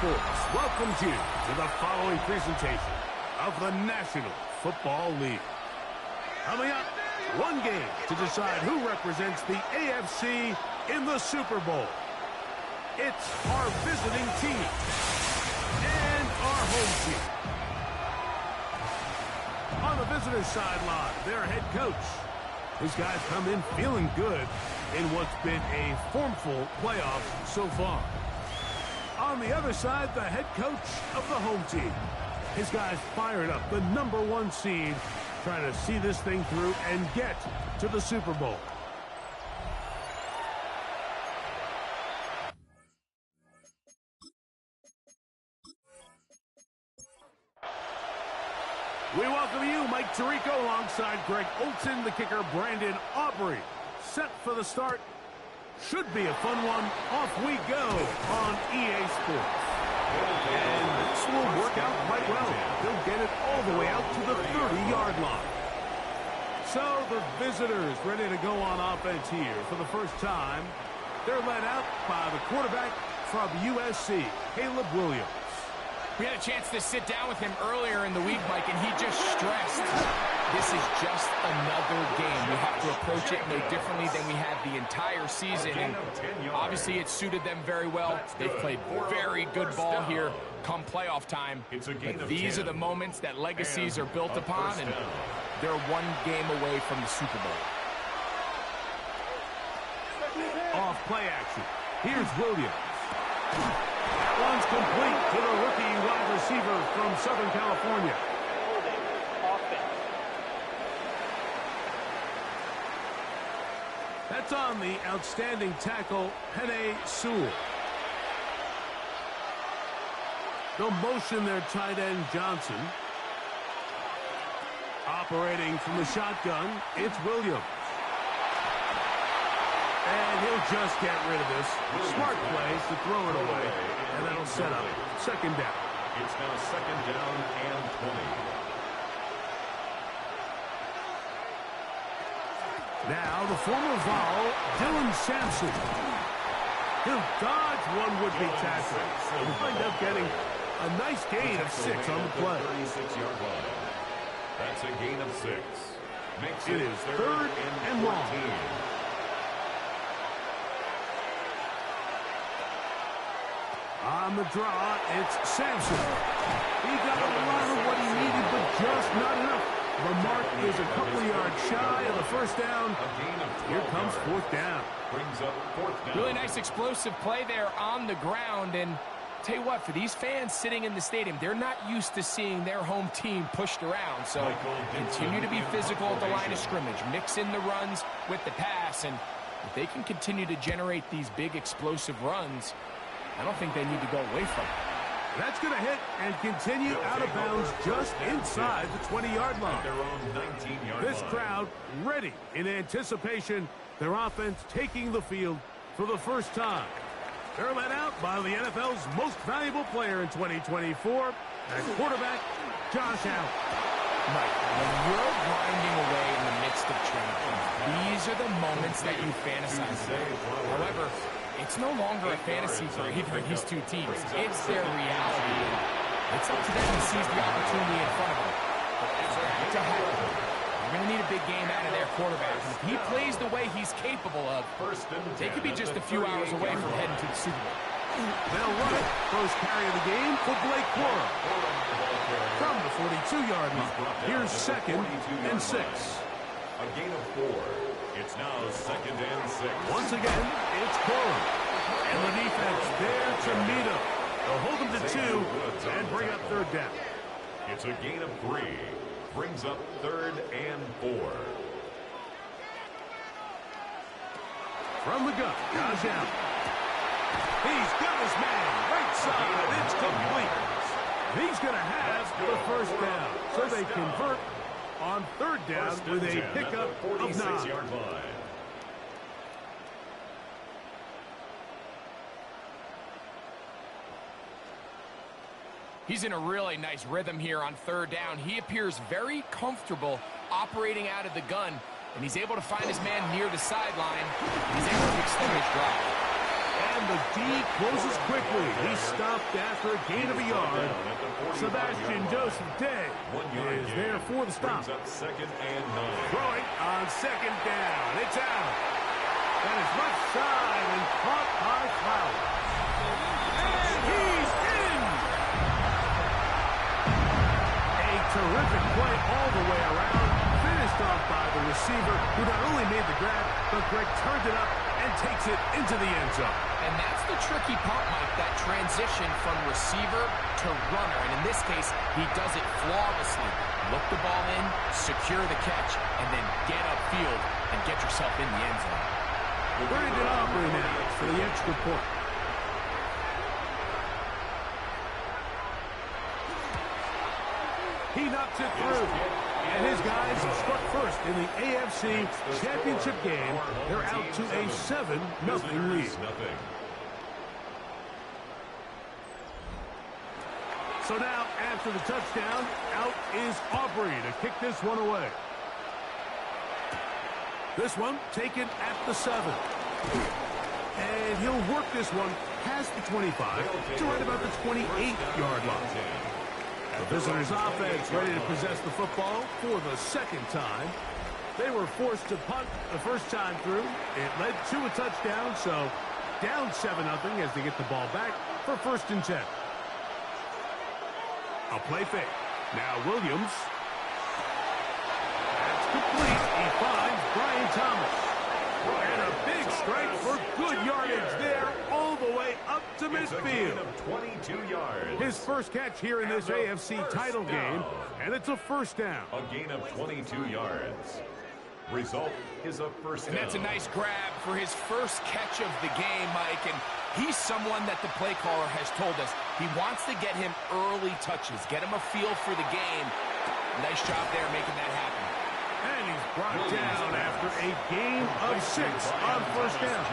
Sports welcomes you to the following presentation of the National Football League. Coming up, one game to decide who represents the AFC in the Super Bowl. It's our visiting team and our home team. On the visitor's sideline, their head coach. These guys come in feeling good in what's been a formful playoffs so far. On the other side, the head coach of the home team. His guys fired up, the #1 seed, trying to see this thing through and get to the Super Bowl. We welcome you, Mike Tirico, alongside Greg Olson, the kicker, Brandon Aubrey. Set for the start. Should be a fun one. Off we go on EA Sports. And this will work out quite well. They'll get it all the way out to the 30-yard line. So the visitors ready to go on offense here for the first time. They're led out by the quarterback from USC, Caleb Williams. We had a chance to sit down with him earlier in the week, Mike, and he just stressed this is just another game. We have to approach it no differently than we had the entire season. And obviously, it suited them very well. They've played very good ball here come playoff time. But these are the moments that legacies are built upon, and they're one game away from the Super Bowl. Off play action. Here's Williams. That one's complete to the rookie wide receiver from Southern California. That's on the outstanding tackle, Penei Sewell. They'll motion their tight end, Johnson. Operating from the shotgun, it's Williams. And he'll just get rid of this. Smart play to throw it away. And that'll set up second down. It's now second down and 20. Now the former Vol, Dylan Sampson. He'll dodge one would-be tackle. He'll wind up getting a nice gain of 6 on the play. 36-yard line. That's a gain of 6. Makes It is third and long. On the draw, it's Sampson. He got a lot of what he needed, but just not enough. The mark is a couple of yards shy of the first down. Here comes fourth down. Brings up fourth down. Really nice explosive play there on the ground. And tell you what, for these fans sitting in the stadium, they're not used to seeing their home team pushed around. So continue to be physical at the line of scrimmage. Mix in the runs with the pass. And if they can continue to generate these big explosive runs, I don't think they need to go away from it. That's going to hit and continue out of bounds just inside the 20-yard line. This crowd ready in anticipation. Their offense taking the field for the first time. They're led out by the NFL's most valuable player in 2024, at quarterback, Josh Allen. Mike, when you're grinding away in the midst of training, these are the moments that you fantasize about. However, it's no longer a fantasy for either of these two teams. It's their reality. It's up to them to seize the opportunity in front of them. To happen, they're going to need a big game out of their quarterback. And if he plays the way he's capable of, they could be just a few hours away from heading to the Super Bowl. They'll run it. First carry of the game for Blake Quora. From the 42-yard line. Here's second and 6. A gain of 4. It's now second and 6. Once again, it's Quora. And the defense there to meet him. They'll hold him to 2 and bring up third down. It's a gain of 3. Brings up third and 4. From the gun, Josh Allen. He's got his man. Right side. It's complete. He's going to have the first down. So they convert on third down with a pickup of 9. He's in a really nice rhythm here on third down. He appears very comfortable operating out of the gun, and he's able to find his man near the sideline. He's able to extend his drive. And the D closes quickly. He stopped after a gain of a yard. Sebastian Joseph Day is there for the stop. Second and 9. Throwing on second down. It's out. And it's left side and caught by Flowers. And he's in. A terrific play all the way around. Finished off by the receiver, who not only made the grab, but Greg turned it up and takes it into the end zone. And that's the tricky part, Mike, that transition from receiver to runner. And in this case, he does it flawlessly. Look the ball in, secure the catch, and then get upfield and get yourself in the end zone. Brandon Aubrey now for the extra point. He knocks it through. And his guys have struck first in the AFC Championship game. They're out to a 7-0 lead. So now, after the touchdown, out is Aubrey to kick this one away. This one taken at the 7. And he'll work this one past the 25 to right about the 28-yard line. The visitors' offense ready to possess the football for the second time. They were forced to punt the first time through. It led to a touchdown, so down 7-0 as they get the ball back for 1st and 10. A play fake. Now Williams. That's complete. He finds Brian Thomas. And a big strike for good yardage there all the way up to midfield. 22 yards. His first catch here in this AFC title game, and it's a 1st down. A gain of 22 yards. Result is a 1st down. And that's a nice grab for his first catch of the game, Mike. And he's someone that the play caller has told us he wants to get him early touches, get him a feel for the game. Nice job there making that happen. And he's brought down after a gain of 6 on 1st down.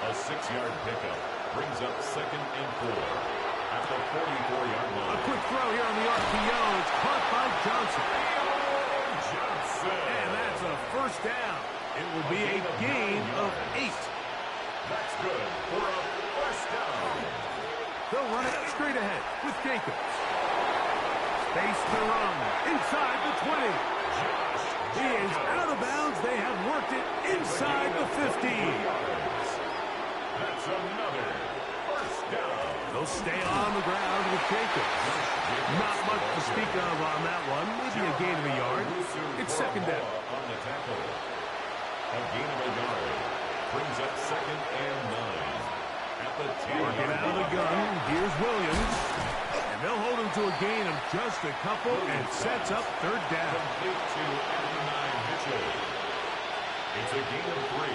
A 6-yard pickup brings up 2nd and 4 at the 44-yard line. A quick throw here on the RPO. It's caught by Johnson. And that's a 1st down. It will be a gain of 8. That's good for a 1st down. They'll run it straight ahead with Jacobs. Space to run inside the 20. He is out of bounds. They have worked it inside the 15. That's another 1st down. They'll stay on the ground with Jacobs. Not much to speak of on that one. Maybe a gain of a yard. It's 2nd down. On the tackle. A gain of a yard brings up 2nd and 9 at the 10. Working out of the gun. Here's Williams. And they'll hold him to a gain of just a couple and sets up 3rd down. Complete to Adonai Mitchell. It's a gain of 3.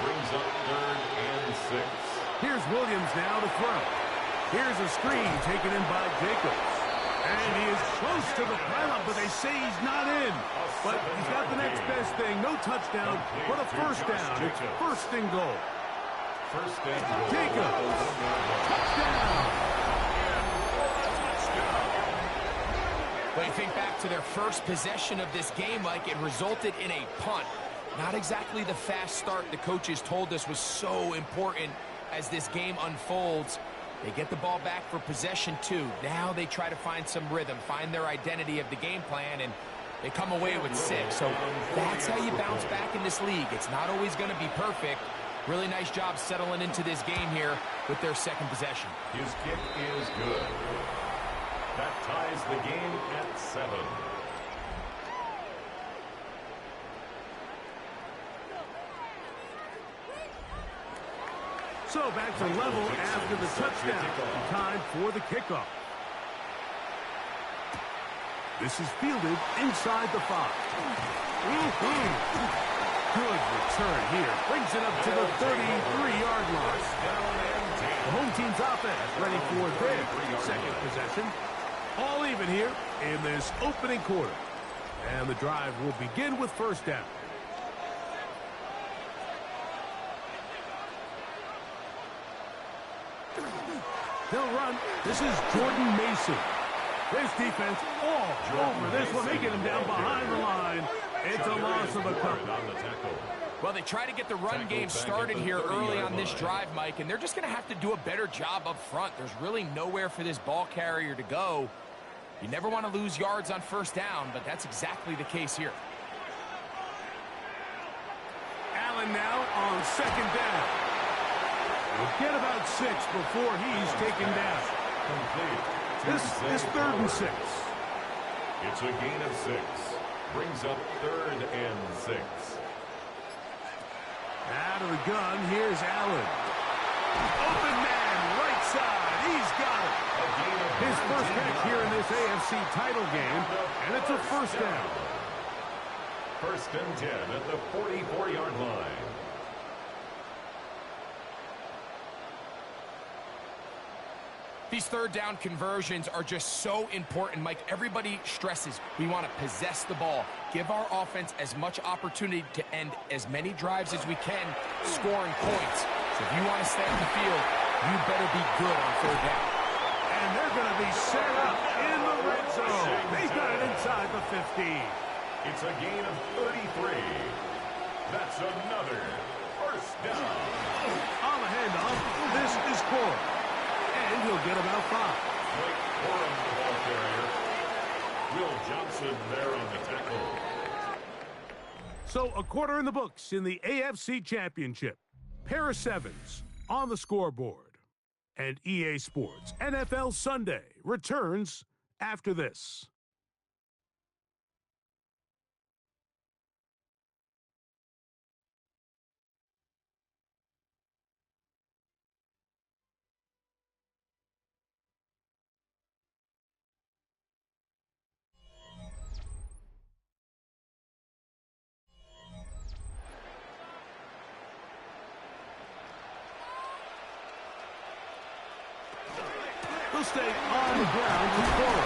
Brings up 3rd and 6. Here's Williams now to throw. Here's a screen taken in by Jacobs. And he is close to the pylon, but they say he's not in. But he's got the next best thing. No touchdown, but a 1st down. It's 1st and goal. 1st and goal. Jacobs. Touchdown. When you think back to their first possession of this game, Mike, it resulted in a punt. Not exactly the fast start the coaches told us was so important as this game unfolds. They get the ball back for possession 2. Now they try to find some rhythm, find their identity of the game plan, and they come away with 6. So that's how you bounce back in this league. It's not always going to be perfect. Really nice job settling into this game here with their 2nd possession. His kick is good. That ties the game at 7. So back to level after the touchdown. Time for the kickoff. This is fielded inside the 5. Good return here. Brings it up to the 33-yard line. The home team's offense ready for their 2nd possession. All even here in this opening quarter. And the drive will begin with 1st down. They'll run. This is Jordan Mason. This defense all over this one. They get him down behind the line. It's a loss of a couple. On the tackle. Well, they try to get the run game started here early on this drive, Mike, and they're just going to have to do a better job up front. There's really nowhere for this ball carrier to go. You never want to lose yards on first down, but that's exactly the case here. Allen now on second down. We'll get about 6 before he's taken down. This is 3rd and 6. It's a gain of 6. Brings up 3rd and 6. Out of the gun, here's Allen. Open man, right side. He's got it. His first catch here in this AFC title game, and it's a first down. 1st and 10 at the 44-yard line. These third down conversions are just so important, Mike. Everybody stresses we want to possess the ball, give our offense as much opportunity to end as many drives as we can, scoring points. So if you want to stay on the field, you better be good on third down. And they're going to be set up in the red zone. They got it inside the 50. It's a gain of 33. That's another first down. On the handoff, this is Core. And he'll get about 5. Blake Corum, the ball carrier. Will Johnson there on the tackle. So a quarter in the books in the AFC Championship. Pair of 7s on the scoreboard. And EA Sports NFL Sunday returns after this. He'll stay on the ground to score.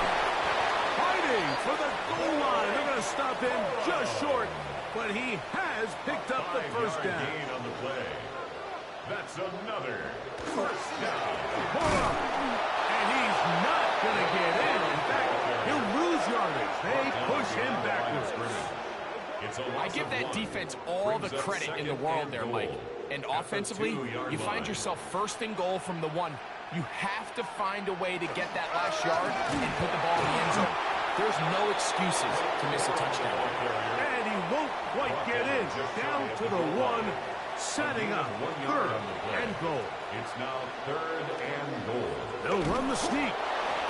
Fighting for the goal line. They're going to stop him just short, but he has picked up the first down. Gain on the play. That's another first down. And he's not going to get in. In fact, he'll lose yardage. They push him backwards. I give that defense all the credit in the world there, Mike. And offensively, you find yourself 1st and goal from the 1. You have to find a way to get that last yard and put the ball in the end zone. There's no excuses to miss a touchdown. And he won't quite get in. Down to the 1, setting up 3rd and goal. It's now 3rd and goal. They'll run the sneak.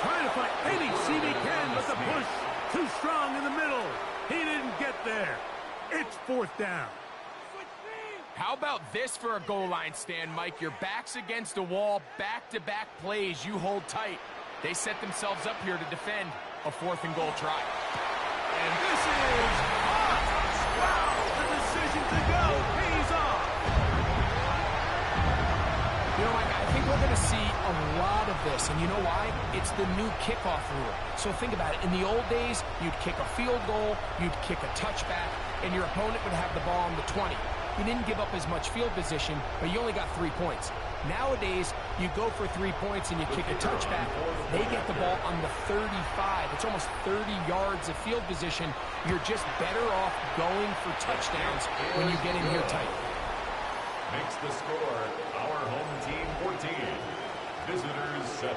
Trying to find any seam he can, but the push too strong in the middle. He didn't get there. It's 4th down. How about this for a goal line stand, Mike? Your back's against a wall, back-to-back plays, you hold tight. They set themselves up here to defend a 4th and goal try. And this is off. Wow, the decision to go pays off. You know, Mike, I think we're going to see a lot of this, and you know why? It's the new kickoff rule. So think about it. In the old days, you'd kick a field goal, you'd kick a touchback, and your opponent would have the ball on the 20. You didn't give up as much field position, but you only got 3 points. Nowadays, you go for 3 points and you kick a touchback. They get the ball on the 35. It's almost 30 yards of field position. You're just better off going for touchdowns when you get in here tight. Makes the score our home team 14, visitors 7.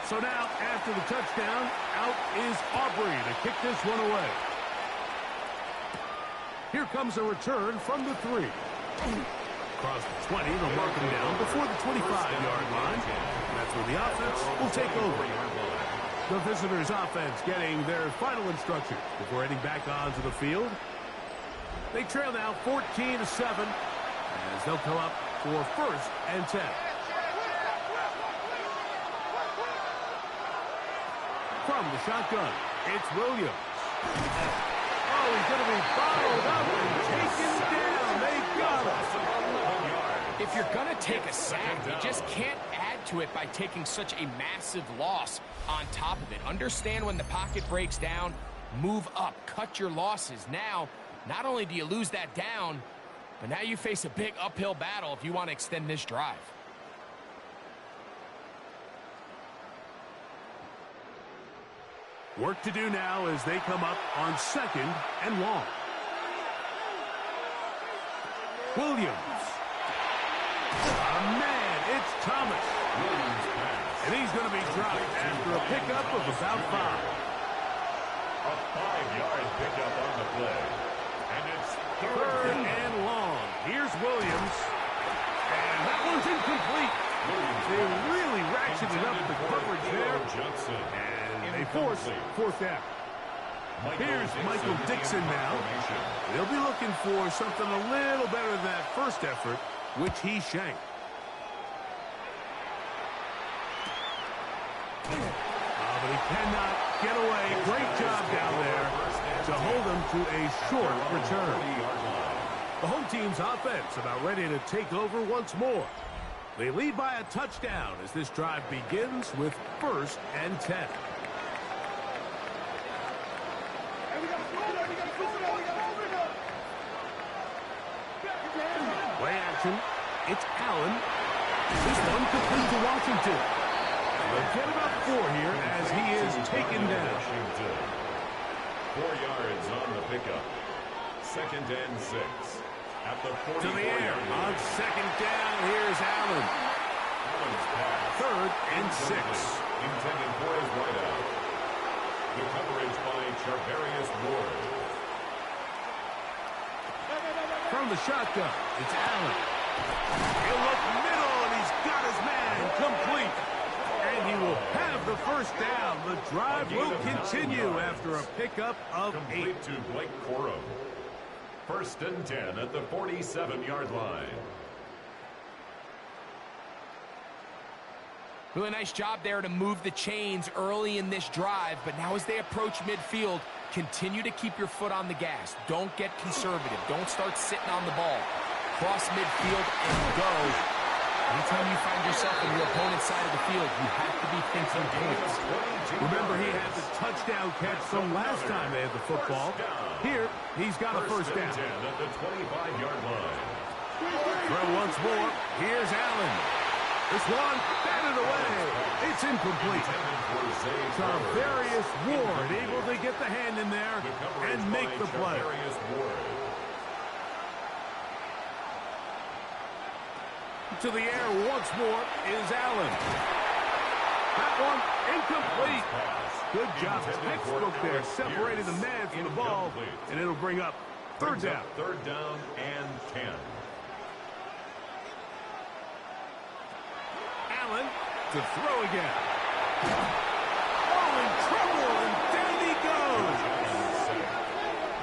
So now, after the touchdown, out is Aubrey to kick this one away. Here comes a return from the 3. Across the 20, they'll mark him down before the 25-yard line. And that's where the offense will take over. The visitors' offense getting their final instructions before heading back onto the field. They trail now 14-7 as they'll come up for 1st and 10. From the shotgun, it's Williams. Oh, he's going to be followed up and taken down. They got him. If you're going to take a sack, you just can't add to it by taking such a massive loss on top of it. Understand when the pocket breaks down, move up, cut your losses. Now, not only do you lose that down, but now you face a big uphill battle if you want to extend this drive. Work to do now as they come up on 2nd and long. Williams. Man, it's Thomas. And he's going to be dropped after a pickup of about 5. A 5-yard pickup on the play. And it's 3rd and long. Here's Williams. And that one's incomplete. They really ratcheted up the coverage there. And they force 4th down. Here's Michael Dixon now. They'll be looking for something a little better than that first effort, which he shanked. But he cannot get away. Great job down there to hold him to a short return. The home team's offense about ready to take over once more. They lead by a touchdown as this drive begins with 1st and 10. Play action. It's Allen. This one complete to Washington. They'll get about 4 here as he is taken down. 4 yards on the pickup. 2nd and 6. At the 44 to the air on 2nd down. Here's Allen. Allen's pass. 3rd and 6. Intended for his wideout. The coverage by Charvarius Ward. From the shotgun, it's Allen. He'll look middle, and he's got his man complete. And he will have the 1st down. The drive will continue after a pickup of 8. Complete to Blake Corum. 1st and 10 at the 47-yard line. Really nice job there to move the chains early in this drive, but now as they approach midfield, continue to keep your foot on the gas. Don't get conservative. Don't start sitting on the ball. Cross midfield and go. Anytime you find yourself on your opponent's side of the field, you have to be thinking points. Remember, he had the touchdown catch from last time they had the football. Here, he's got a 1st down. At the 25-yard line. Throw once more. Here's Allen. This one batted away. It's incomplete. Charvarius Ward able to get the hand in there and make the play. To the air once more is Allen. That one incomplete. Good job. Textbook there. Separated the man from the ball, and it'll bring up 3rd down. 3rd down and 10. Allen to throw again. Oh, in trouble, and down he goes.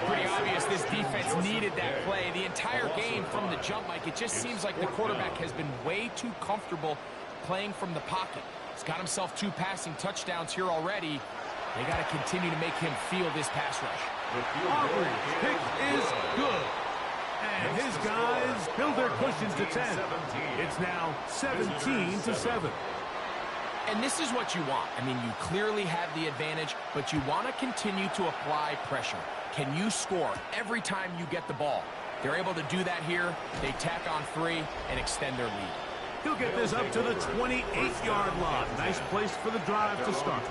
Pretty obvious this defense needed that play. The entire game from the jump, Mike, it just seems like the quarterback has been way too comfortable playing from the pocket. He's got himself 2 passing touchdowns here already. They got to continue to make him feel this pass rush. Aubrey's pick is good. And his guys build their cushion to 10. It's now 17-7. And this is what you want. I mean, you clearly have the advantage, but you want to continue to apply pressure. Can you score every time you get the ball? They're able to do that here. They tack on 3 and extend their lead. He'll get this up to the 28-yard line. Nice place for the drive to start.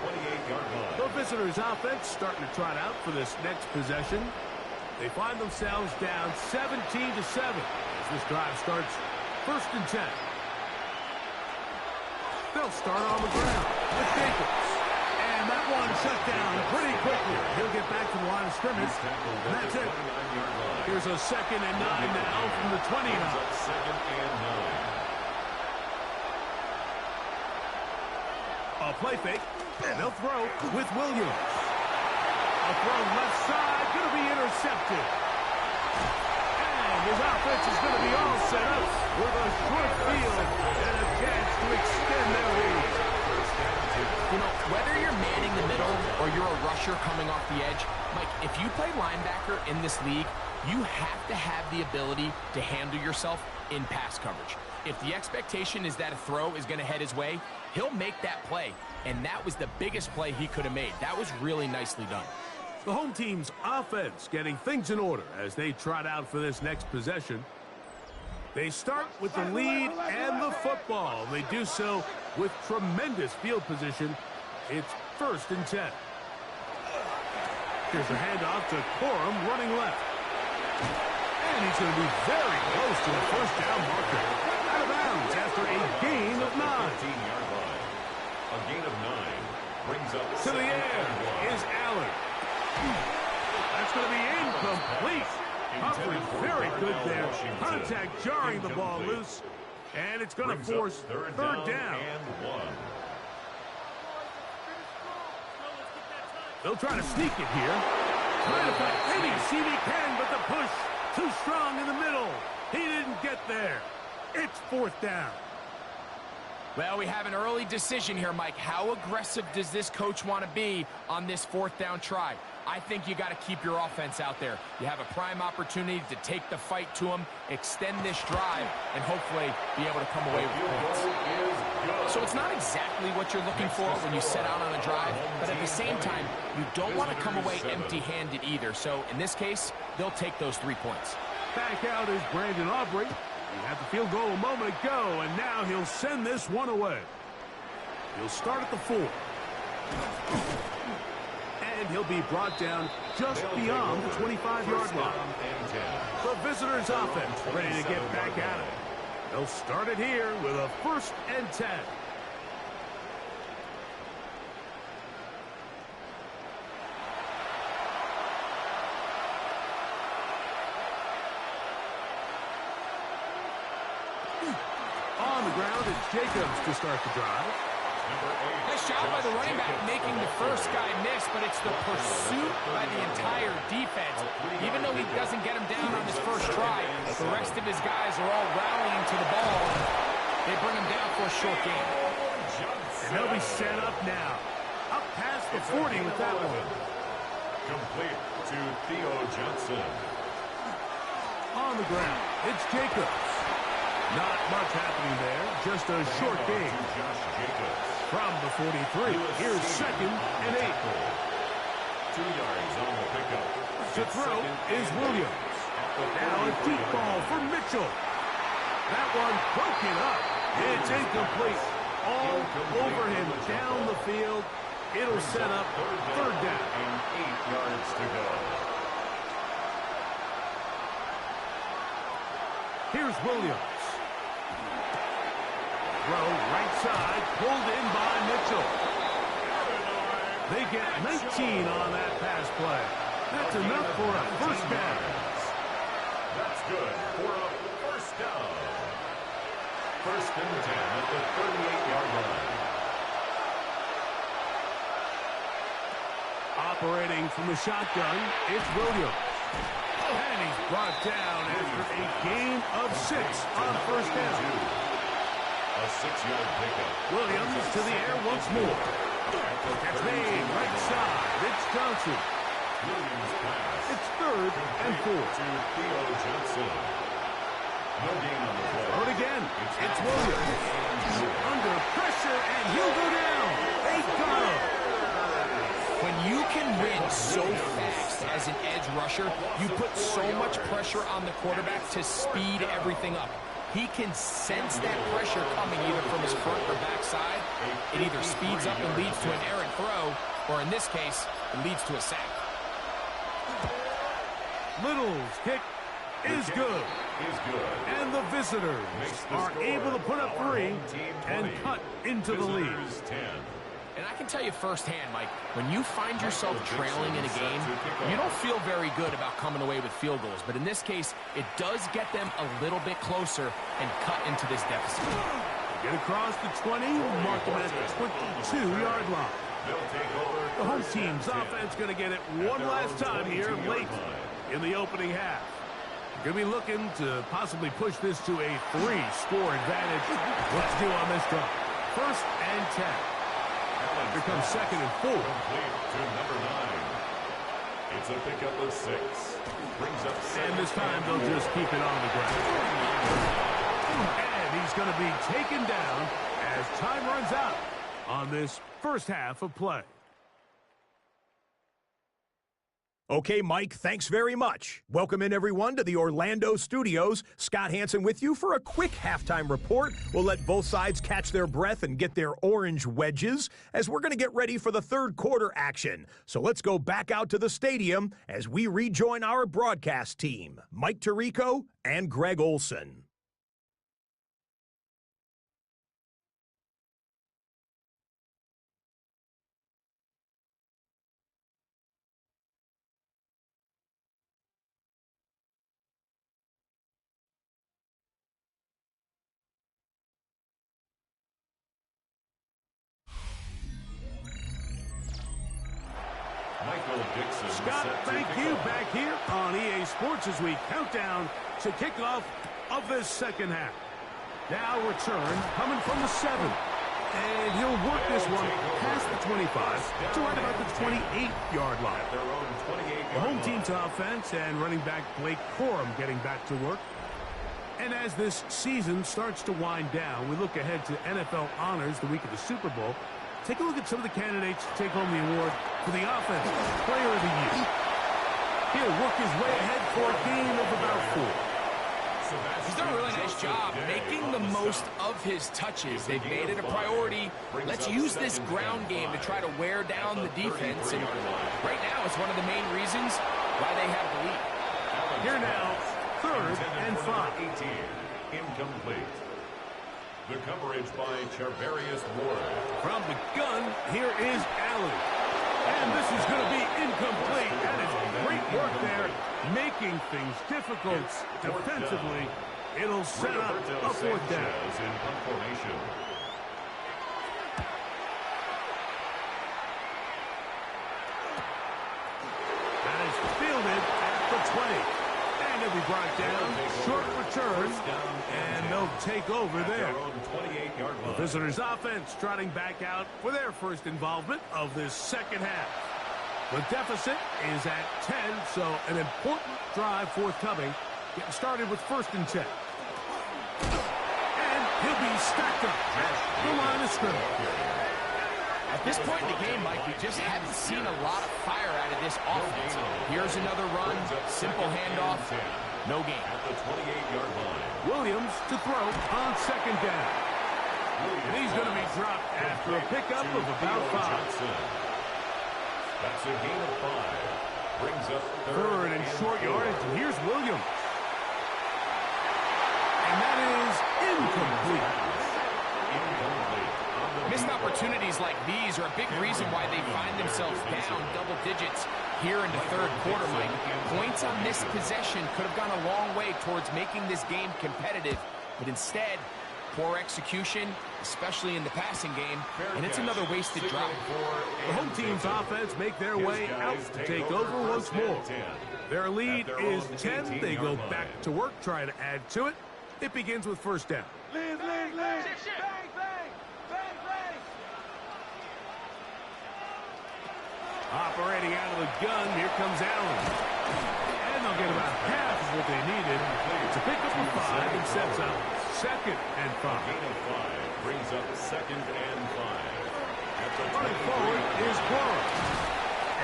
The visitors' offense starting to trot out for this next possession. They find themselves down 17-7 as this drive starts 1st and 10. They'll start on the ground with Jacobs. And that one shut down pretty quickly. He'll get back to the line of scrimmage. And that's it. Here's a 2nd and 9 now from the 29. 2nd and 9. A play fake. And they'll throw with Williams. A throw left side, going to be intercepted. And his offense is going to be all set up with a short field and a chance to extend their lead. You know, whether you're manning the middle or you're a rusher coming off the edge, Mike, if you play linebacker in this league, you have to have the ability to handle yourself in pass coverage. If the expectation is that a throw is going to head his way, he'll make that play. And that was the biggest play he could have made. That was really nicely done. The home team's offense getting things in order as they trot out for this next possession. They start with the lead and the football. They do so with tremendous field position. It's 1st and 10. Here's a handoff to Corum running left. And he's going to be very close to a first down marker. Out of bounds after a gain of 9. 15-yard line. A gain of 9 brings up to the air is Allen. That's going to be incomplete. Coverage very good there. Contact jarring the ball loose. And it's going to force third down. And 1. They'll try to sneak it here. Trying to find any seam he can, but the push too strong in the middle. He didn't get there. It's 4th down. Well, we have an early decision here, Mike. How aggressive does this coach want to be on this 4th down try? I think you got to keep your offense out there. You have a prime opportunity to take the fight to them, extend this drive, and hopefully be able to come away with points. So it's not exactly what you're looking for when you set out on a drive, but at the same time, you don't want to come away empty-handed either. So in this case, they'll take those 3 points. Back out is Brandon Aubrey. He had the field goal a moment ago, and now he'll send this one away. He'll start at the 4. And he'll be brought down just beyond the 25-yard line. The visitors' offense ready to get back at it. They'll start it here with a 1st and 10. On the ground, it's Jacobs to start the drive. Nice job by the running back making the first guy miss, but it's the pursuit by the entire defense. Even though he doesn't get him down on his first try, the rest of his guys are all rallying to the ball. They bring him down for a short gain. And they'll be set up now. Up past the 40 with that one. Complete to Theo Johnson. On the ground, it's Jacobs. Not much happening there, just a short gain. From the 43, here's 2nd and 8. 2 yards on the pickup. To throw is Williams. Now a deep ball for Mitchell. That one broken up. It's incomplete. All over him down the field. It'll set up 3rd down. And 8 yards to go. Here's Williams. Throw right side, pulled in by Mitchell. They get 19 on that pass play. That's enough for a 1st down. That's good for a 1st down. 1st and 10 at the 38-yard line. Operating from the shotgun, it's Williams. And he's brought down after a gain of 6 on 1st down. A 6-yard pickup. Williams to the air once more. Catch made right side. It's Johnson. Williams pass. It's 3rd and 4. To Theo Johnson. No gain on the play. Throw it again. It's Williams. Under pressure, and he'll go down. They got him. When you can win so fast as an edge rusher, you put so much pressure on the quarterback to speed everything up. He can sense that pressure coming either from his front or back side. It either speeds up and leads to an errant throw, or in this case, it leads to a sack. Little's kick is good. And the visitors are able to put up 3 and cut into the lead. And I can tell you firsthand, Mike, when you find yourself trailing in a game, you don't feel very good about coming away with field goals. But in this case, it does get them a little bit closer and cut into this deficit. Get across the 20, mark them at the 22-yard line. The home team's offense going to get it one last time here late in the opening half. Going to be looking to possibly push this to a 3-score advantage. Let's do on this drive. 1st and 10. Here comes 2nd and 4. Complete to number 9. It's a pickup of 6. Brings up 7. And this time they'll just keep it on the ground. And he's going to be taken down as time runs out on this first half of play. Okay, Mike, thanks very much. Welcome in, everyone, to the Orlando studios. Scott Hansen with you for a quick halftime report. We'll let both sides catch their breath and get their orange wedges as we're going to get ready for the third quarter action. So let's go back out to the stadium as we rejoin our broadcast team, Mike Tirico and Greg Olson. Scott, thank you. Back here on EA Sports as we count down to kickoff of this second half. Now return coming from the 7. And he'll work this one past the 25 to right about the 28-yard line. The home team's offense and running back Blake Corum getting back to work. And as this season starts to wind down, we look ahead to NFL honors the week of the Super Bowl. Take a look at some of the candidates to take home the award for the Offensive Player of the Year. He'll work his way ahead for a gain of about 4. He's done a really nice job making the most of his touches. They've made it a priority. Let's use this ground game to try to wear down the defense. And right now, it's one of the main reasons why they have the lead. Here now, 3rd and 5. Incomplete. The coverage by Charvarius Ward. From the gun, here is Allen. And this is going to be incomplete. That is great work there, making things difficult defensively. It'll set up a 4th down. In punt formation. That is fielded at the 20. And it'll be brought down. Short return. And they'll take over there. The visitors' offense trotting back out for their first involvement of this second half. The deficit is at 10, so an important drive forthcoming. Getting started with 1st and 10. And he'll be stacked up at the line of scrimmage. At this point in the game, Mike, we just haven't seen a lot of fire out of this offense. Here's another run, simple handoff, no gain. At the 28-yard line. Williams to throw on 2nd down. And he's going to be dropped after a pickup of about 5. That's a gain of 5. Brings up 3rd and short yardage. And here's Williams. And that is incomplete. Missed opportunities like these are a big reason why they find themselves down double digits here in the 3rd quarter, Mike. Points on this possession could have gone a long way towards making this game competitive, but instead, poor execution, especially in the passing game, and it's another wasted drive. The home team's offense make their way out to take over once more. Their lead is 10. They go back to work, try to add to it. It begins with 1st down. Lead. Bang, bang. Operating out of the gun, here comes Allen. And they'll get about half of what they needed to pick up a 5 and sets up 2nd and 5. Gain of 5 brings up 2nd and 5. Running forward is Corum.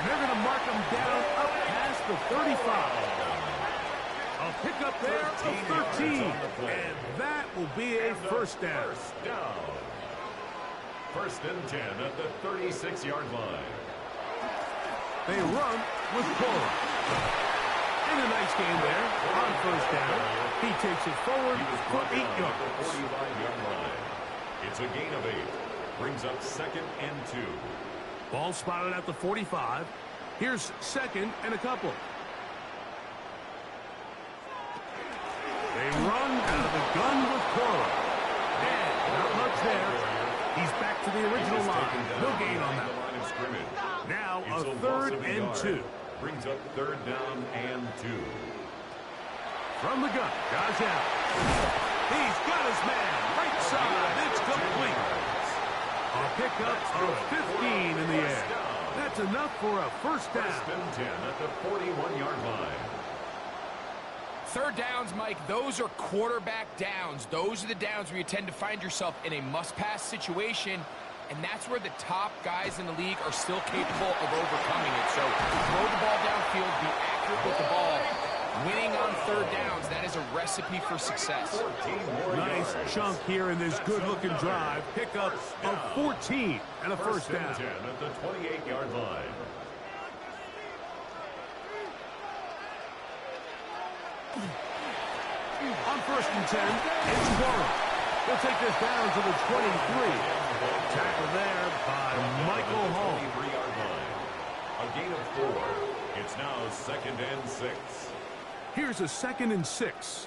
And they're going to mark him down up past the 35. A pickup there of 13. And that will be a 1st down. 1st and 10 at the 36-yard line. They run with Corum. And a nice game there on 1st down. He takes it forward for 8 yards. 45-yard line. It's a gain of 8. Brings up 2nd and 2. Ball spotted at the 45. Here's 2nd and a couple. They run out of the gun with Corum. And not much there. He's back to the original line. No gain on that. Now a 3rd and 2. Brings up 3rd down and 2. From the gun, Josh Allen. He's got his man. Right side. It's complete. A pickup of 15 in the air. That's enough for a 1st down. 1st and 10 at the 41-yard line. 3rd downs, Mike, those are quarterback downs. Those are the downs where you tend to find yourself in a must-pass situation. and that's where the top guys in the league are still capable of overcoming it. So throw the ball downfield, be accurate with the ball. Winning on third downs, that is a recipe for success. Nice chunk here in this good-looking drive. Pickup of 14 and a first down. 10 at the 28-yard line. On first and 10, it's Warren. He'll take this down to the 23. Tackle there by Michael Hall. 23-yard line. A gain of 4. It's now 2nd and 6. Here's a 2nd and 6.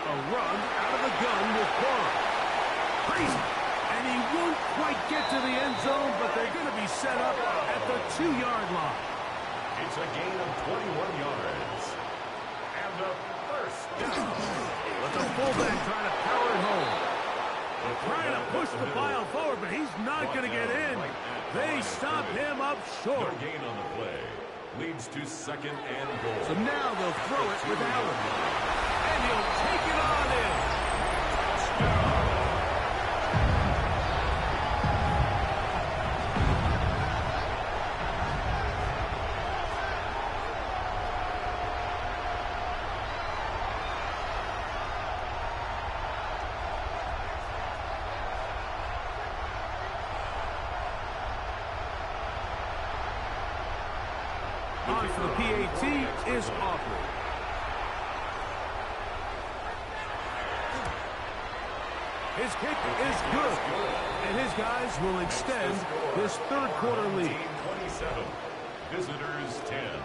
A run out of the gun with Warren. Crazy. And he won't quite get to the end zone, but they're going to be set up at the 2-yard line. It's a gain of 21 yards. And a first down. But the fullback trying to power it home. Trying to push the pile forward, but he's not going to get in. They stop him up short. No gain on the play. Leads to 2nd and goal. So now they'll throw it with Allen. And he'll take it on in. Touchdown. On for the PAT is Aubrey. His kick is good. And his guys will extend this third quarter lead. 27. Visitors 10.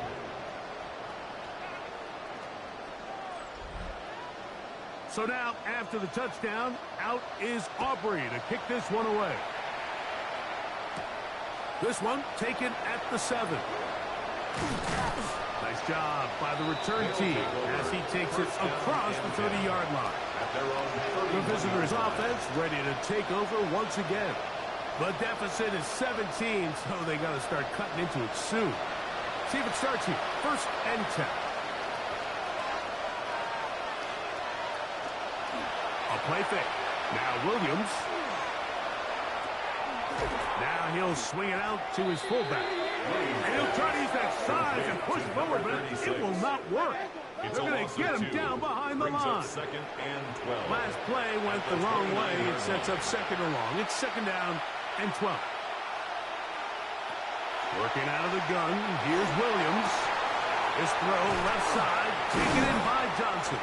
So now, after the touchdown, out is Aubrey to kick this one away. This one taken at the 7. Nice job by the return team as he takes it across the 30-yard line. The visitors' offense ready to take over once again. The deficit is 17, so they got to start cutting into it soon. See if it starts here. 1st and 10. A play fake. Now Williams. Now he'll swing it out to his fullback. And he'll try to use that size and push forward, but it will not work. They're going to get him down behind the line. 2nd and 12. Last play went the wrong way. It sets up 2nd and long. It's 2nd down and 12. Working out of the gun. Here's Williams. His throw left side. Taken in by Johnson.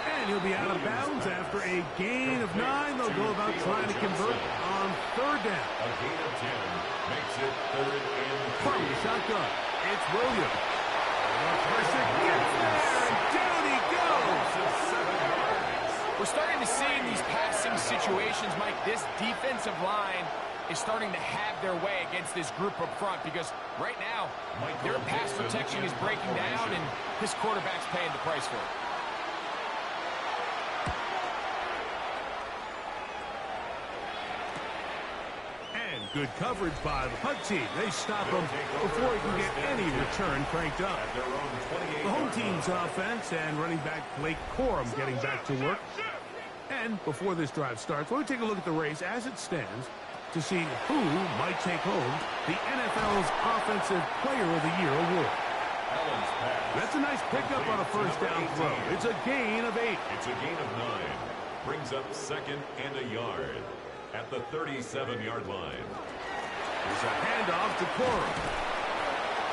And he'll be out of bounds after a gain of 9. They'll go about trying to convert on 3rd down. A gain of 10 makes it 3rd and 3. From the shotgun, it's Williams. The pressure gets there, and down he goes. 7 yards. We're starting to see in these passing situations, Mike, this defensive line is starting to have their way against this group up front because right now, their pass protection is breaking down, and this quarterback's paying the price for it. Good coverage by the punt team. They stop him before he can get any return cranked up. The home team's offense and running back Blake Corum getting back to work. And before this drive starts, we'll take a look at the race as it stands to see who might take home the NFL's Offensive Player of the Year award. That's a nice pickup on a first down throw. It's a gain of 8. It's a gain of 9. Brings up 2nd and a yard at the 37-yard line. There's a handoff to Corum.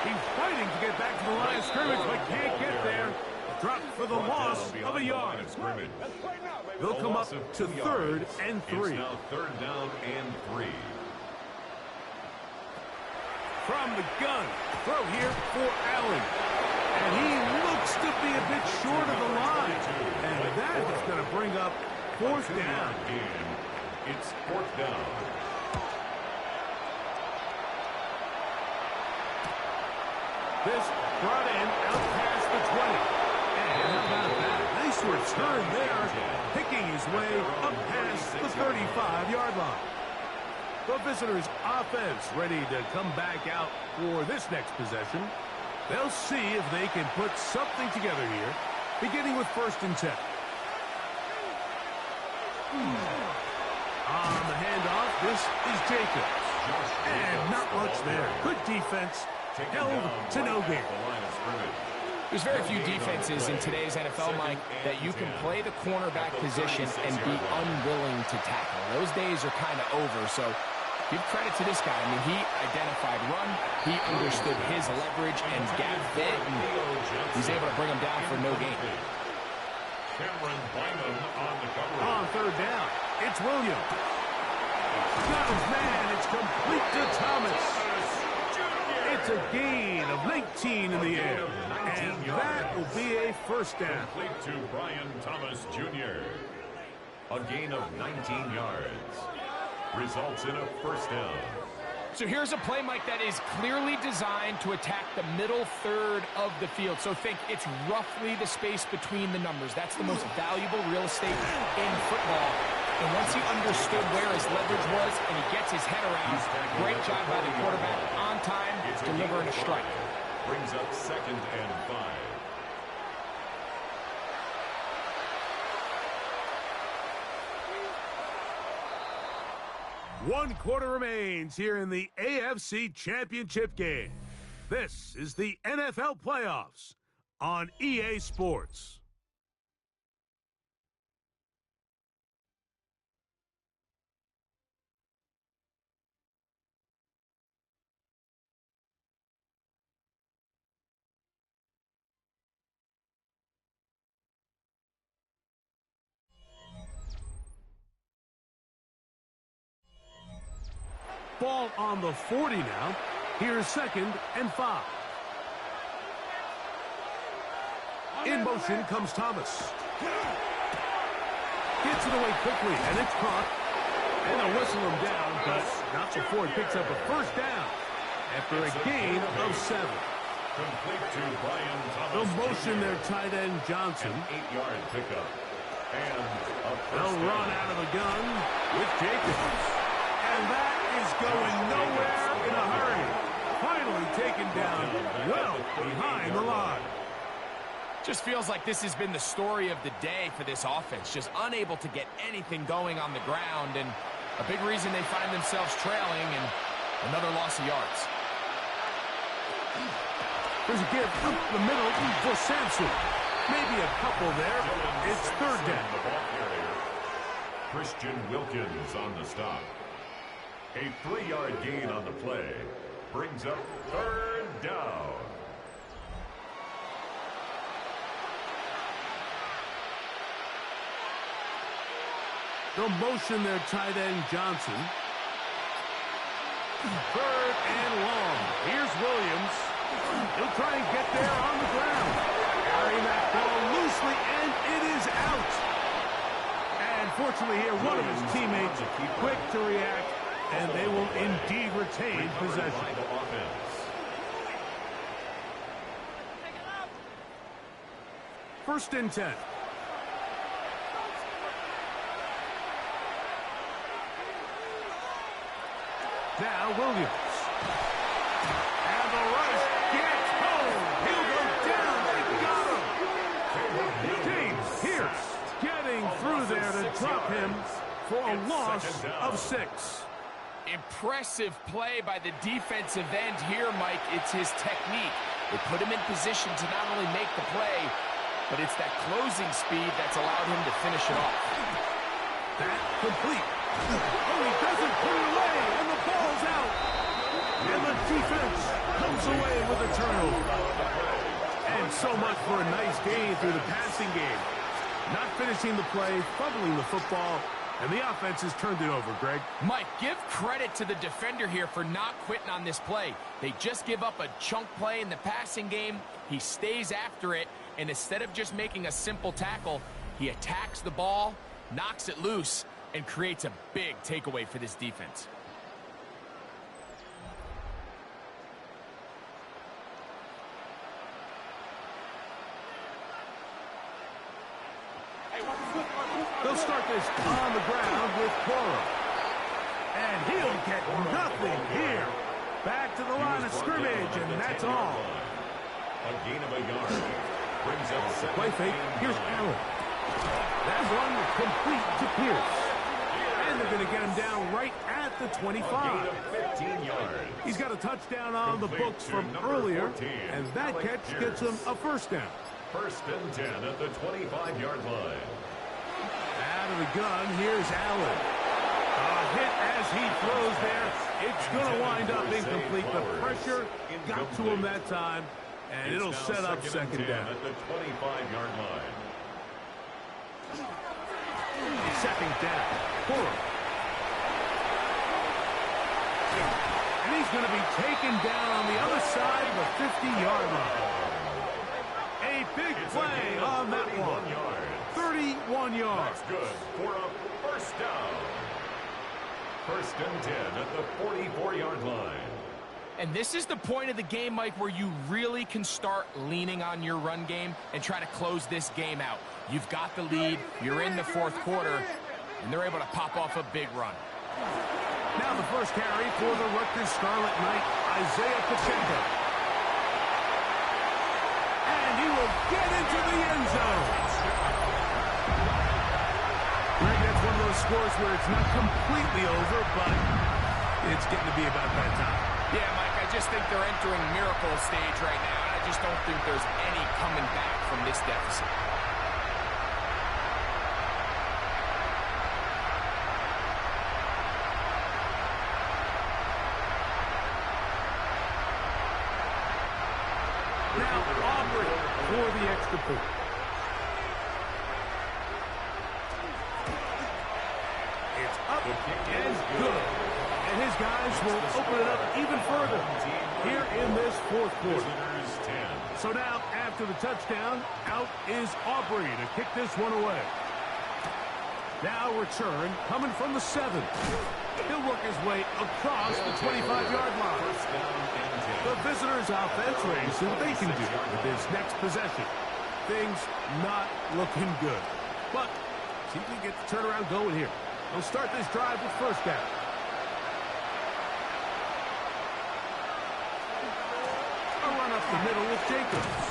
He's fighting to get back to the line of scrimmage, but can't get there. Dropped for the loss of a yard. They'll come up to 3rd and 3. It's now 3rd down and 3. From the gun, throw here for Allen. And he looks to be a bit short of the line. And that is going to bring up 4th down. It's 4th down. This brought in out past the 20. And how about that? Nice return there, picking his way up past the 35-yard line. The visitors' offense ready to come back out for this next possession. They'll see if they can put something together here, beginning with 1st and 10. On the handoff, this is Jacobs. And not much there. Good defense. Held to no gain. There's very few defenses in today's NFL, Mike, that you can play the cornerback position and be unwilling to tackle. Those days are kind of over, so give credit to this guy. I mean, he identified run, he understood his leverage and gap fit, and he's able to bring him down for no gain. On third down, it's Williams. Got his man, it's complete to Thomas. It's a gain of 19 in the air, and that will be a first down. Complete to Brian Thomas Jr. A gain of 19 yards. Results in a first down. So here's a play, Mike, that is clearly designed to attack the middle third of the field. So think it's roughly the space between the numbers. That's the most valuable real estate in football. And once he understood where his leverage was and he gets his head around, great job by the quarterback on time, delivering a strike. Brings up 2nd and 5. One quarter remains here in the AFC Championship game. This is the NFL Playoffs on EA Sports. Ball on the 40 now. Here's 2nd and 5. In motion comes Thomas. Gets it away quickly, and it's caught. And they'll whistle him down, but not before he picks up a first down after a gain of 7. Complete to Brian Thomas. The motion there, tight end Johnson. An 8-yard pickup. And a They'll run out of the gun with Jacobs. And that is going nowhere in a hurry. Finally taken down well behind the line. Just feels like this has been the story of the day for this offense. Just unable to get anything going on the ground. And a big reason they find themselves trailing and another loss of yards. There's a give up the middle for Sampson. Maybe a couple there. It's 3rd down. Christian Wilkins on the stop. A 3-yard gain on the play brings up 3rd down. The motion there, tight end Johnson. 3rd and long. Here's Williams. He'll try and get there on the ground. Carrying that ball loosely, and it is out. And fortunately here, one of his teammates quick to react. And they will indeed retain possession. First and 10. Now Williams. And the rush gets home. He'll go down. They got him. James Pierce getting through there to drop him for a loss of 6. Impressive play by the defensive end here, Mike. It's his technique. They put him in position to not only make the play, but it's that closing speed that's allowed him to finish it off. That complete. Oh, he doesn't put it away, and the ball's out. And the defense comes away with a turnover. And so much for a nice gain through the passing game. Not finishing the play, fumbling the football, and the offense has turned it over, Greg. Mike, give credit to the defender here for not quitting on this play. They just give up a chunk play in the passing game. He stays after it, and instead of just making a simple tackle, he attacks the ball, knocks it loose, and creates a big takeaway for this defense. They'll start this on the ground with Cora. And he'll get nothing here. Back to the line of scrimmage, and that's all. A gain of a yard. Brings up Play fake. Here's Allen. That one complete to Pierce. going to get him down right at the 25. 15 yards. He's got a touchdown on the books from earlier, and that catch gets him a first down. First and 10 at the 25-yard line. Out of the gun, here's Allen. A hit as he throws there. It's going to wind up incomplete. The pressure got to him that time, and it'll set up second down. At the 25-yard line. Second down. Burrow. And he's going to be taken down on the other side of the 50-yard line. A big play on that one. 31 yards. That's good for a first down. First and 10 at the 44-yard line. And this is the point of the game, Mike, where you really can start leaning on your run game and try to close this game out. You've got the lead, you're in the fourth quarter, and they're able to pop off a big run. Now the first carry for the Rutgers Scarlet Knight, Isaiah Pacheco. And he will get into the end zone. Greg, that's one of those scores where it's not completely over, but it's getting to be about that time. Yeah, Mike, I just think they're entering miracle stage right now, and I just don't think there's any coming back from this deficit. Now Aubrey for the extra point. It's up and good. And his guys will open it up even further here in this fourth quarter. So now, after the touchdown, out is Aubrey to kick this one away. Now return coming from the 7. He'll work his way across the 25-yard line. The visitors' offense ready to see what they can do with this next possession. Things not looking good. But see if we can get the turnaround going here. They'll start this drive with first down. A run up the middle with Jacobs.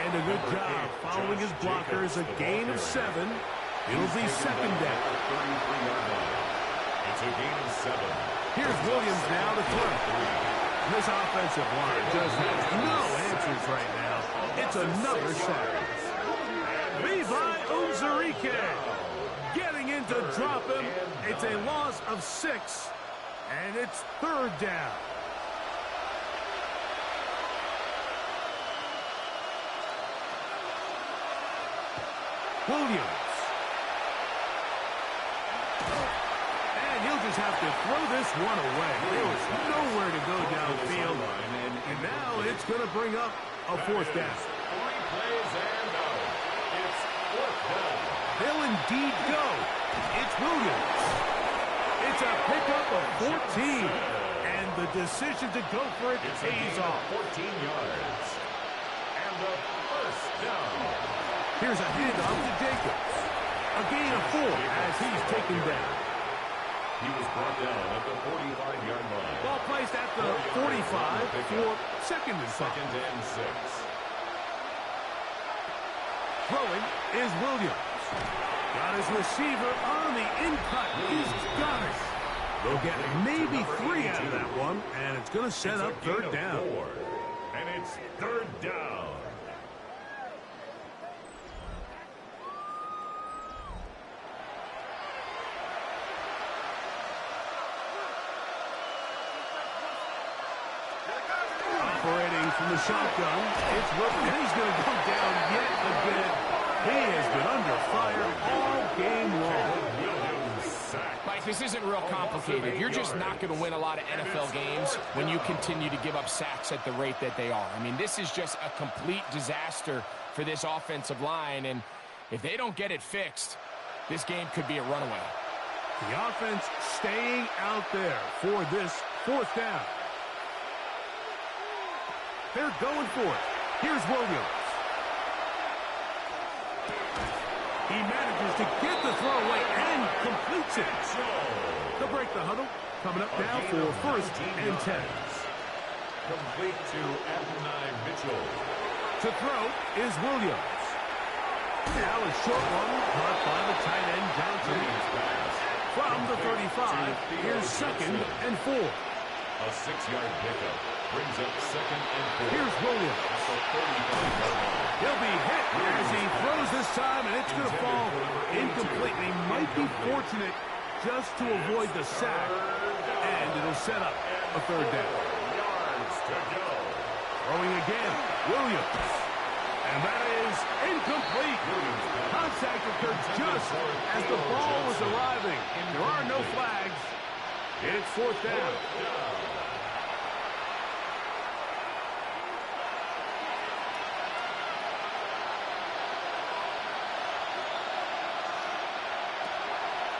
And a good job following his blockers. A gain of 7. It'll be second down. It's a gain of 7. Here's Williams now to throw. This offensive line just has no answers right now. It's another sack. Levi Onwuzurike getting in to drop him. It's a loss of 6, and it's third down. Williams. And he'll just have to throw this one away. There was nowhere to go downfield. And now it's going to bring up a fourth down. 3 plays and out. It's fourth down. They'll indeed go. It's Williams. It's a pickup of 14. And the decision to go for it pays off. 14 yards. And the first down. Here's a handoff to Jacobs. A gain of 4 as he's taken down. He was brought down at the 45-yard line. Ball placed at the 45 for second and 5. Second and 6. Throwing is Williams. Got his receiver on the in-cut. He's got it. They'll get maybe 3 out of that one, and it's going to set up third down. 4, and it's third down. Operating from the shotgun, it's Williams. And he's going to go down yet again. He has been under fire all game long. Mike, this isn't real complicated. You're just not going to win a lot of NFL games when you continue to give up sacks at the rate that they are. I mean, this is just a complete disaster for this offensive line, and if they don't get it fixed, this game could be a runaway. The offense staying out there for this fourth down. They're going for it. Here's Williams. He manages to get the throw away and completes it. They'll break the huddle. Coming up now for first and 10. Complete to Adonai Mitchell. To throw is Williams. Now a short one caught by the tight end Johnson. From the the 35. Here's second and 4. A 6-yard pickup brings up second and 4. Here's Williams. At the 35-yard line. He'll be hit as he throws this time, and it's going to fall incompletely. Might be fortunate just to avoid the sack, and it'll set up a third down. Yards to go. Throwing again, Williams. And that is incomplete. Contact occurred just as the ball was arriving. There are no flags. It's fourth down.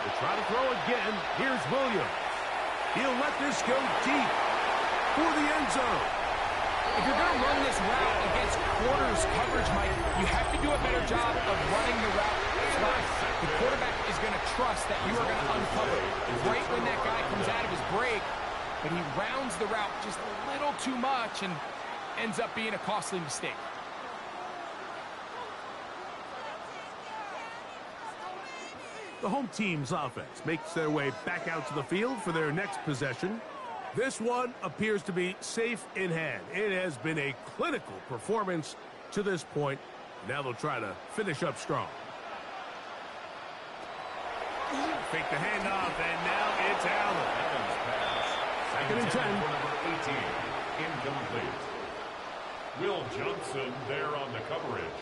They'll try to throw again. Here's Williams. He'll let this go deep for the end zone. If you're going to run this route against quarters coverage, Mike, you have to do a better job of running the route flat. The quarterback is going to trust that you are going to uncover right when that guy comes out of his break, but he rounds the route just a little too much and ends up being a costly mistake. The home team's offense makes their way back out to the field for their next possession. This one appears to be safe in hand. It has been a clinical performance to this point. Now they'll try to finish up strong. Fake the handoff, and now it's Allen. Evans pass. Second and 10. Number 18, incomplete. Will Johnson there on the coverage.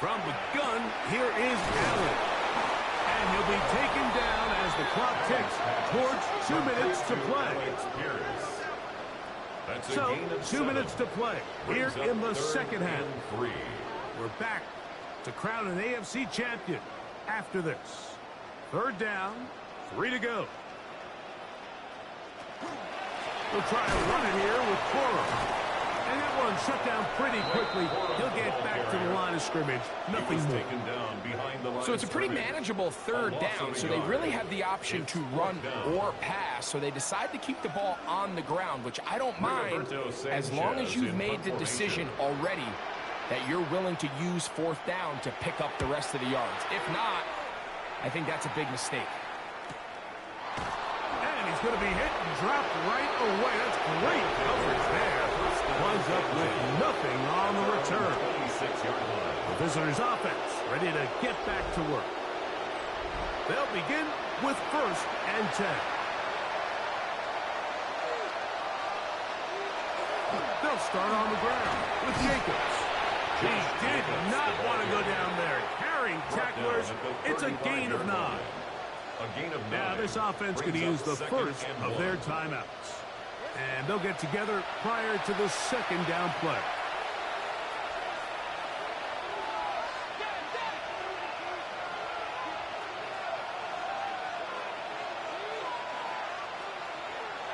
From the gun, here is Allen. And he'll be taken down as the clock ticks towards 2 minutes to play. That's a So, gain of 2 7. minutes to play here Brings up in the third second half. and 3. We're back to crown an AFC champion after this. Third down, 3 to go. We'll try to run it here with Cora. And that one shut down pretty quickly. He'll get back to the line of scrimmage. Nothing more. Taken down behind the line So it's a pretty of scrimmage. manageable third down, so they really have the option to run or pass, so they decide to keep the ball on the ground, which I don't mind as long as you've made the decision already that you're willing to use fourth down to pick up the rest of the yards. If not, I think that's a big mistake. And he's going to be hit and dropped right away. That's great coverage there. Winds up with nothing on the return. 26-yard line. The visitors' offense ready to get back to work. They'll begin with first and 10. They'll start on the ground with Jacobs. He did not want to go down there. Carrying tacklers, it's a gain of 9. A gain of 9. Now this offense could use the first of their timeouts. And they'll get together prior to the second down play.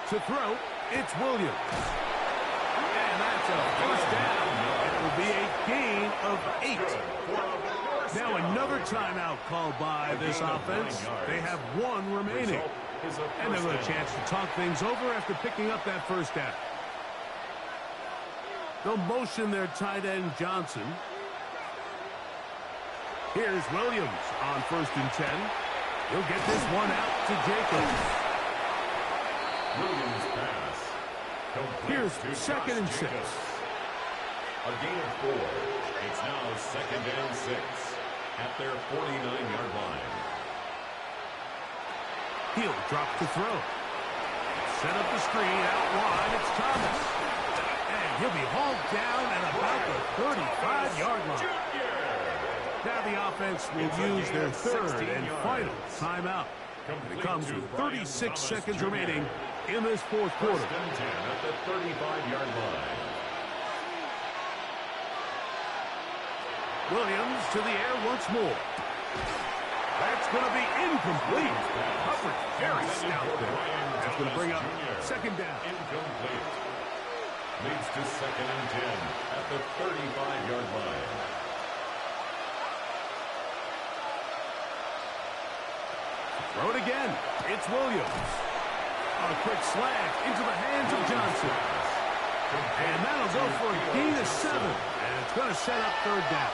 To throw, it's Williams. And that's a first down. It will be a gain of 8. Now another timeout called by this offense. They have 1 remaining. And they'll have a chance to talk things over after picking up that first down. They'll motion their tight end Johnson. Here's Williams on first and 10. He'll get this one out to Jacobs. Williams pass. Complete Here's to second and Josh 6. Jacobs. A gain of 4. It's now second and 6 at their 49-yard line. He'll drop to throw. Set up the screen out wide. It's Thomas. And he'll be hauled down at about the 35-yard line. Now the offense will use their third and final timeout. And it comes with 36 seconds remaining in this fourth quarter. First and 10 at the 35-yard line. Williams to the air once more. That's going to be incomplete. Coverage very stout there. That's going to bring up second down. Incomplete. Leads to second and 10 at the 35-yard line. Throw it again. It's Williams. A quick slant into the hands of Johnson. And that'll go for a gain of 7. And it's going to set up third down.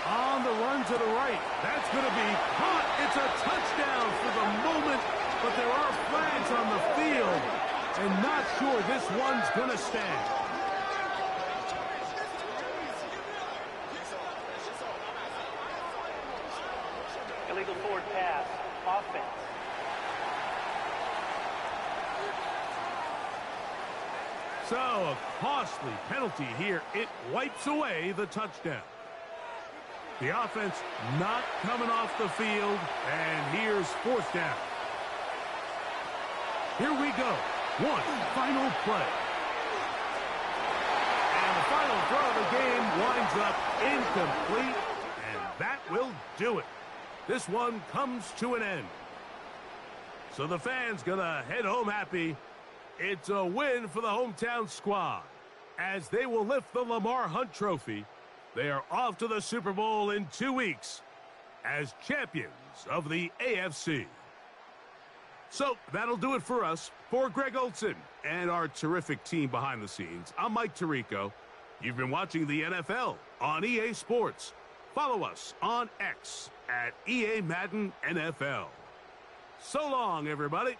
On on the run to the right. That's going to be caught. It's a touchdown for the moment, but there are flags on the field, and not sure this one's going to stand. Illegal forward pass. Offense. So, a costly penalty here. It wipes away the touchdown. The offense not coming off the field, and here's fourth down. Here we go. One final play. And the final throw of the game winds up incomplete, and that will do it. This one comes to an end. So the fans gonna head home happy. It's a win for the hometown squad, as they will lift the Lamar Hunt Trophy. They are off to the Super Bowl in 2 weeks as champions of the AFC. So that'll do it for us. For Greg Olson and our terrific team behind the scenes, I'm Mike Tirico. You've been watching the NFL on EA Sports. Follow us on X at EA Madden NFL. So long, everybody.